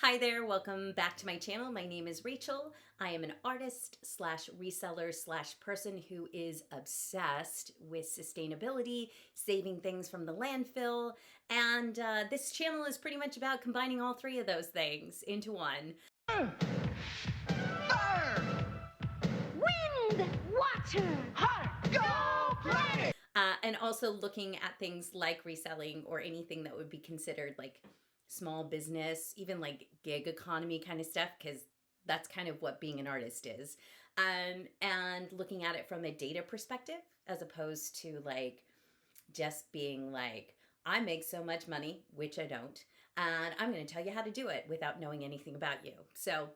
Hi there, welcome back to my channel. My name is Rachel. I am an artist slash reseller slash person who is obsessed with sustainability, saving things from the landfill, and this channel is pretty much about combining all three of those things into one. Fire! Wind! Water! Heart! Go planet! And also looking at things like reselling or anything that would be considered like small business, even like gig economy kind of stuff, because that's kind of what being an artist is. And looking at it from a data perspective as opposed to like just being like, I make so much money, which I don't, and I'm going to tell you how to do it without knowing anything about you. So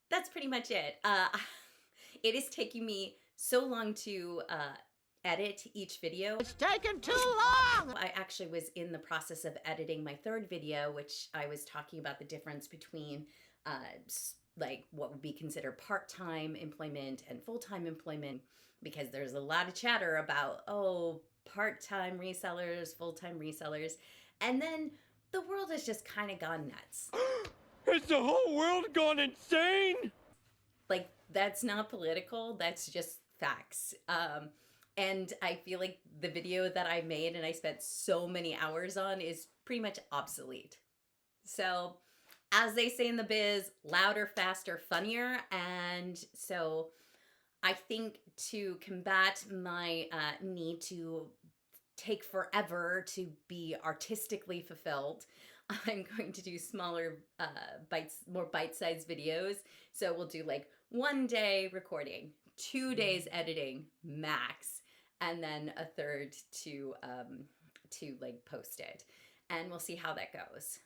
that's pretty much it. It is taking me so long to edit each video. It's taken too long! I actually was in the process of editing my third video, which I was talking about the difference between like what would be considered part-time employment and full-time employment, because there's a lot of chatter about, oh, part-time resellers, full-time resellers, and then the world has just kind of gone nuts. Has the whole world gone insane? Like, that's not political, that's just facts. And I feel like the video that I made and I spent so many hours on is pretty much obsolete. So, as they say in the biz, louder, faster, funnier. And so I think to combat my need to take forever to be artistically fulfilled, I'm going to do smaller more bite-sized videos. So we'll do like 1 day recording, 2 days editing max, and then a third to like post it. And we'll see how that goes.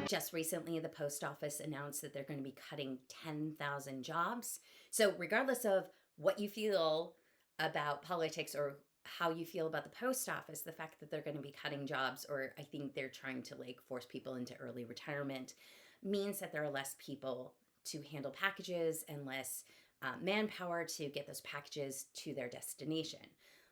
Just recently, the post office announced that they're going to be cutting 10,000 jobs. So regardless of what you feel about politics or how you feel about the post office, the fact that they're going to be cutting jobs, or I think they're trying to like force people into early retirement, means that there are less people to handle packages and less manpower to get those packages to their destination.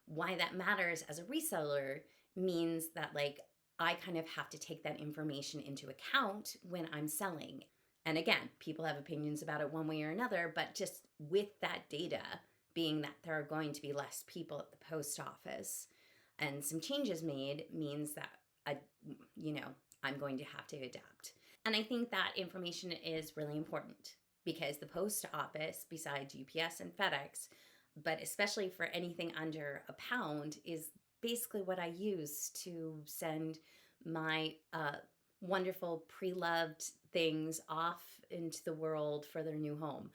Why that matters as a reseller means that like I kind of have to take that information into account when I'm selling. And again, people have opinions about it one way or another, but just with that data being that there are going to be less people at the post office and some changes made means that I'm going to have to adapt. And I think that information is really important because the post office, besides UPS and FedEx, but especially for anything under £1, is basically what I use to send my wonderful pre-loved things off into the world for their new home.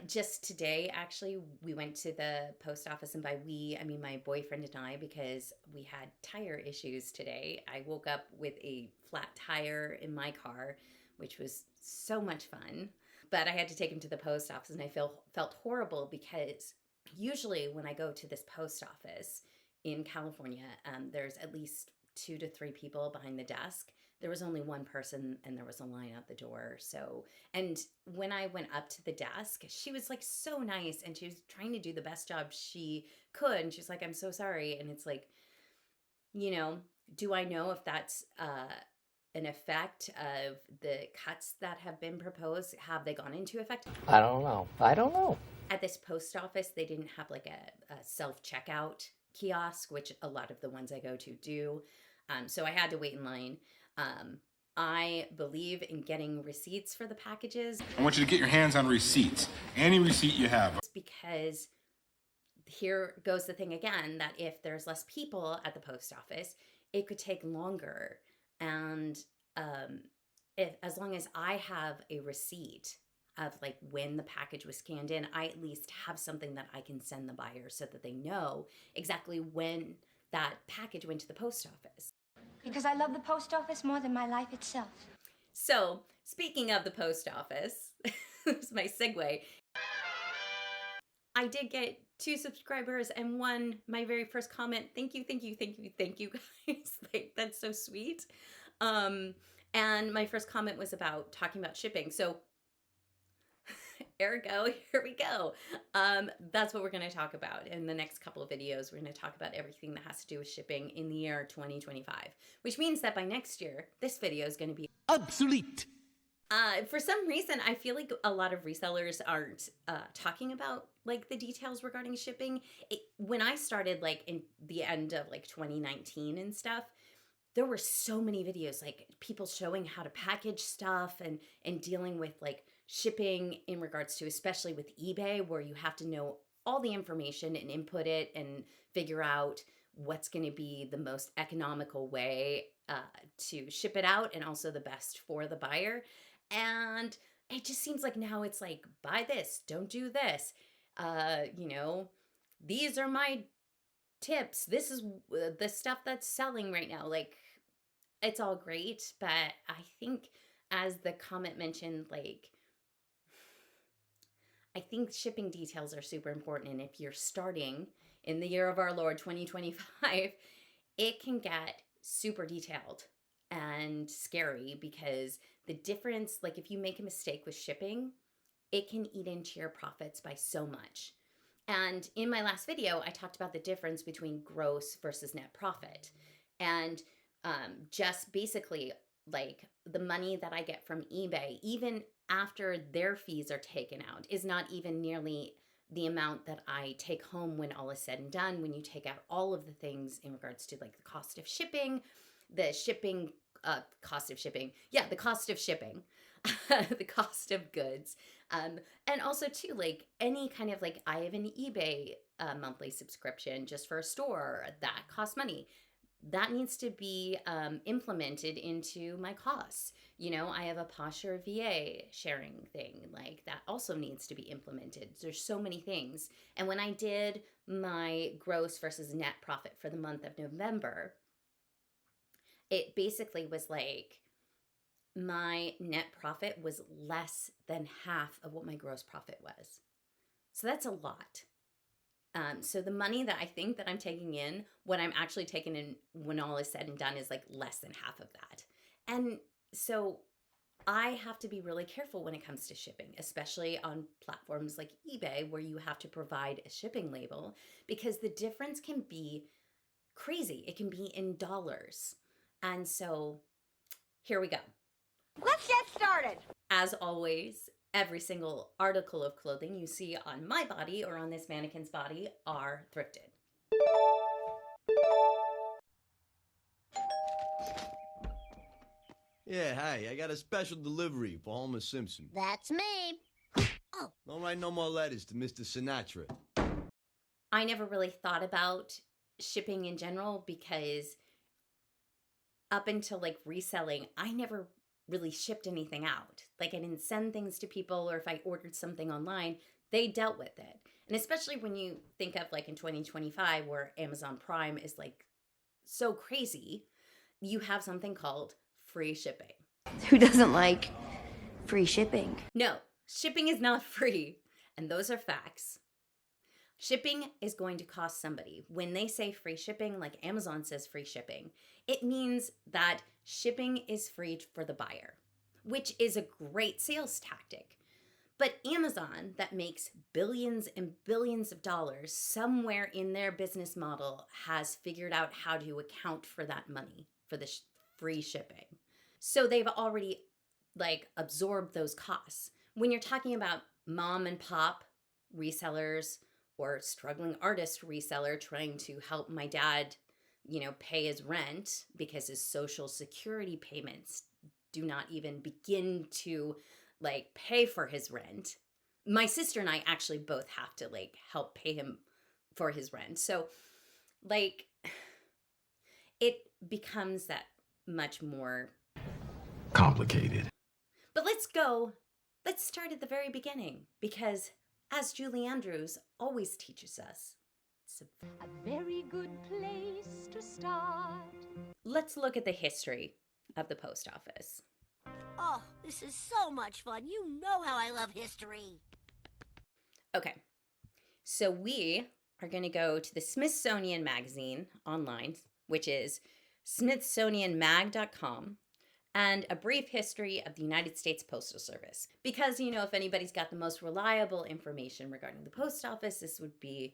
Just today, actually, we went to the post office, and by we, I mean my boyfriend and I, because we had tire issues today. I woke up with a flat tire in my car, which was so much fun. But I had to take him to the post office, and I felt horrible because usually when I go to this post office in California, there's at least 2 to 3 people behind the desk. There was only one person and there was a line out the door. So, and when I went up to the desk, she was like so nice and she was trying to do the best job she could. And she's like, I'm so sorry. And it's like, do I know if that's an effect of the cuts that have been proposed? Have they gone into effect? I don't know. At this post office, they didn't have like a self-checkout kiosk, which a lot of the ones I go to do. So I had to wait in line. I believe in getting receipts for the packages. I want you to get your hands on receipts. Any receipt you have. Because here goes the thing again, that if there's less people at the post office, it could take longer. And as long as I have a receipt of like when the package was scanned in, I at least have something that I can send the buyer so that they know exactly when that package went to the post office. Because I love the post office more than my life itself. So, speaking of the post office, that's my segue. I did get 2 subscribers and my very first comment. Thank you guys. Like, that's so sweet. And my first comment was about talking about shipping. So ergo, here we go. That's what we're going to talk about in the next couple of videos. We're going to talk about everything that has to do with shipping in the year 2025, which means that by next year, this video is going to be Obsolete. for some reason, I feel like a lot of resellers aren't talking about like the details regarding shipping. When I started like in the end of like 2019 and stuff, there were so many videos like people showing how to package stuff and dealing with like shipping in regards to, especially with eBay, where you have to know all the information and input it and figure out what's going to be the most economical way to ship it out and also the best for the buyer. And it just seems like now it's like, buy this, don't do this. You know, these are my tips. This is the stuff that's selling right now. Like, it's all great, but I think as the comment mentioned, like, I think shipping details are super important. And if you're starting in the year of our Lord 2025, it can get super detailed and scary because the difference, like if you make a mistake with shipping, it can eat into your profits by so much. And in my last video, I talked about the difference between gross versus net profit. And just basically like the money that I get from eBay, even after their fees are taken out, is not even nearly the amount that I take home when all is said and done, when you take out all of the things in regards to like the cost of shipping, the shipping, cost of shipping. Yeah, the cost of shipping, the cost of goods. And also too, like any kind of like, I have an eBay monthly subscription just for a store that costs money. That needs to be implemented into my costs. You know, I have a Poshmark VA sharing thing, like that also needs to be implemented. There's so many things. And when I did my gross versus net profit for the month of November, it basically was like my net profit was less than half of what my gross profit was. So that's a lot. So the money that I think that I'm taking in, what I'm actually taking in when all is said and done is like less than half of that. And so I have to be really careful when it comes to shipping, especially on platforms like eBay, where you have to provide a shipping label, because the difference can be crazy. It can be in dollars. And so here we go. Let's get started. As always, every single article of clothing you see on my body or on this mannequin's body are thrifted. Yeah, hi, I got a special delivery for Homer Simpson. That's me. Oh, Don't write no more letters to Mr. Sinatra. I never really thought about shipping in general because up until like reselling, I never really shipped anything out. Like I didn't send things to people, or if I ordered something online, they dealt with it. And especially when you think of like in 2025 where Amazon Prime is like so crazy, you have something called free shipping. Who doesn't like free shipping? No, shipping is not free. And those are facts. Shipping is going to cost somebody. When they say free shipping, like Amazon says free shipping, it means that shipping is free for the buyer, which is a great sales tactic. But Amazon, that makes billions and billions of dollars, somewhere in their business model has figured out how to account for that money, for the free shipping. So they've already like absorbed those costs. When you're talking about mom and pop resellers or struggling artist reseller trying to help my dad, you know, pay his rent because his social security payments do not even begin to like pay for his rent. My sister and I actually both have to like help pay him for his rent. So like it becomes that much more Complicated. But let's start at the very beginning, because as Julie Andrews always teaches us, it's a very good place to start. let's look at the history of the post office. Oh, this is so much fun. You know how I love history. Okay, so we are going to go to the Smithsonian magazine online, which is smithsonianmag.com, and a brief history of the United States Postal Service. Because, if anybody's got the most reliable information regarding the post office, this would be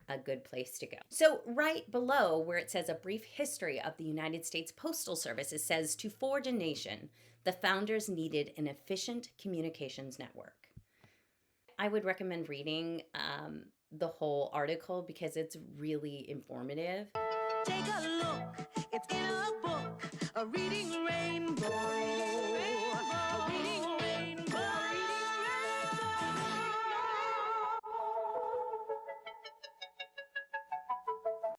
a good place to go. So right below where it says a brief history of the United States Postal Service, it says, to forge a nation, the founders needed an efficient communications network. I would recommend reading the whole article because it's really informative. Take a look, it's in a book, a reading rainbow. A reading rainbow.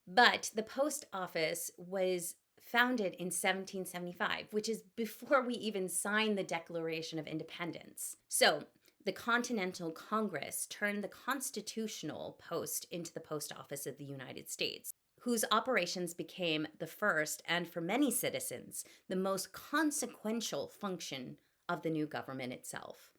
But the post office was founded in 1775, which is before we even signed the Declaration of Independence. So the Continental Congress turned the constitutional post into the post office of the United States, whose operations became the first, and for many citizens, the most consequential function of the new government itself.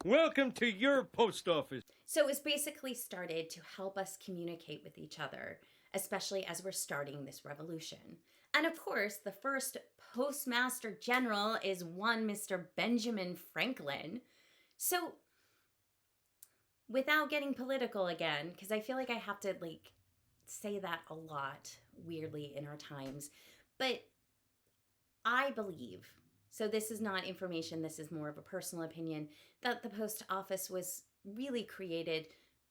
Welcome to your post office. So it was basically started to help us communicate with each other, especially as we're starting this revolution. And of course, the first Postmaster General is one Mr. Benjamin Franklin. So, without getting political again, because I feel like I have to say that a lot, weirdly, in our times, but I believe, so this is not information, this is more of a personal opinion, that the post office was really created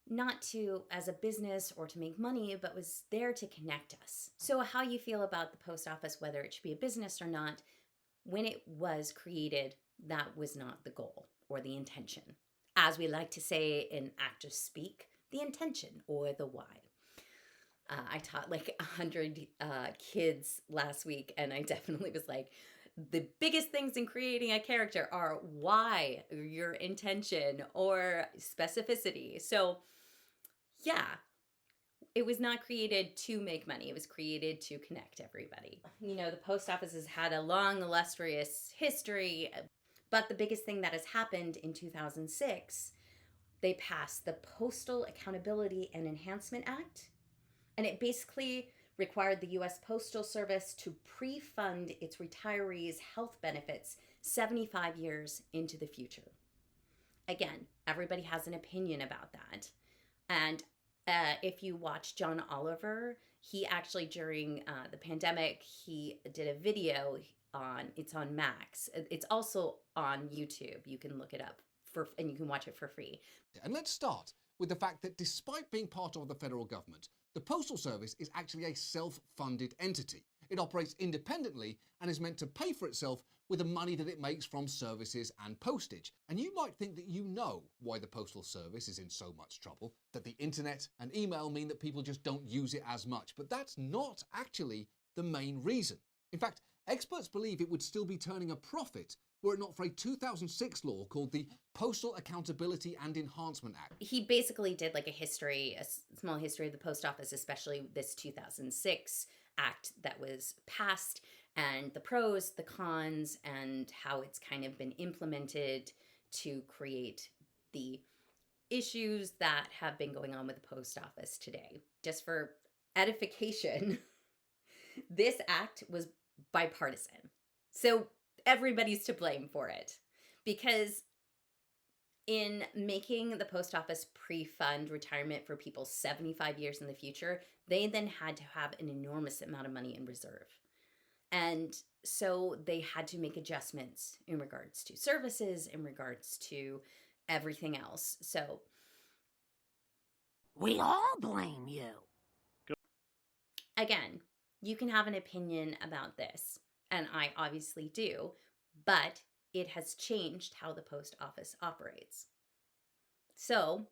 not as a business or to make money, but was there to connect us. So how you feel about the post office, whether it should be a business or not, when it was created, that was not the goal or the intention. As we like to say in actors speak, the intention or the why. I taught 100 kids last week, and I definitely was like, the biggest things in creating a character are why, your intention, or specificity. So yeah, it was not created to make money. It was created to connect everybody. The post office has had a long, illustrious history, but the biggest thing that has happened in 2006, they passed the Postal Accountability and Enhancement Act, and it basically required the U.S. Postal Service to pre-fund its retirees' health benefits 75 years into the future. Again, everybody has an opinion about that. And if you watch John Oliver, he actually, during the pandemic, he did a video it's on Max. It's also on YouTube. You can look it up and you can watch it for free. And let's start with the fact that despite being part of the federal government, the Postal Service is actually a self-funded entity. It operates independently and is meant to pay for itself with the money that it makes from services and postage. And you might think that you know why the Postal Service is in so much trouble, that the internet and email mean that people just don't use it as much. But that's not actually the main reason. In fact, experts believe it would still be turning a profit were it not for a 2006 law called the Postal Accountability and Enhancement Act. He basically did a small history of the post office, especially this 2006 act that was passed, and the pros, the cons, and how it's kind of been implemented to create the issues that have been going on with the post office today. Just for edification, this act was bipartisan. So everybody's to blame for it, because in making the post office pre-fund retirement for people 75 years in the future, they then had to have an enormous amount of money in reserve. And so they had to make adjustments in regards to services, in regards to everything else. So We all blame you. again, you can have an opinion about this, and I obviously do, but it has changed how the post office operates. So,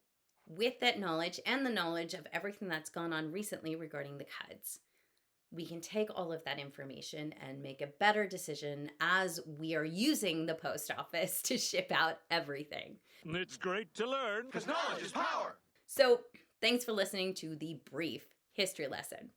with that knowledge and the knowledge of everything that's gone on recently regarding the cuts, we can take all of that information and make a better decision as we are using the post office to ship out everything. It's great to learn. Because knowledge is power. So, thanks for listening to the brief history lesson.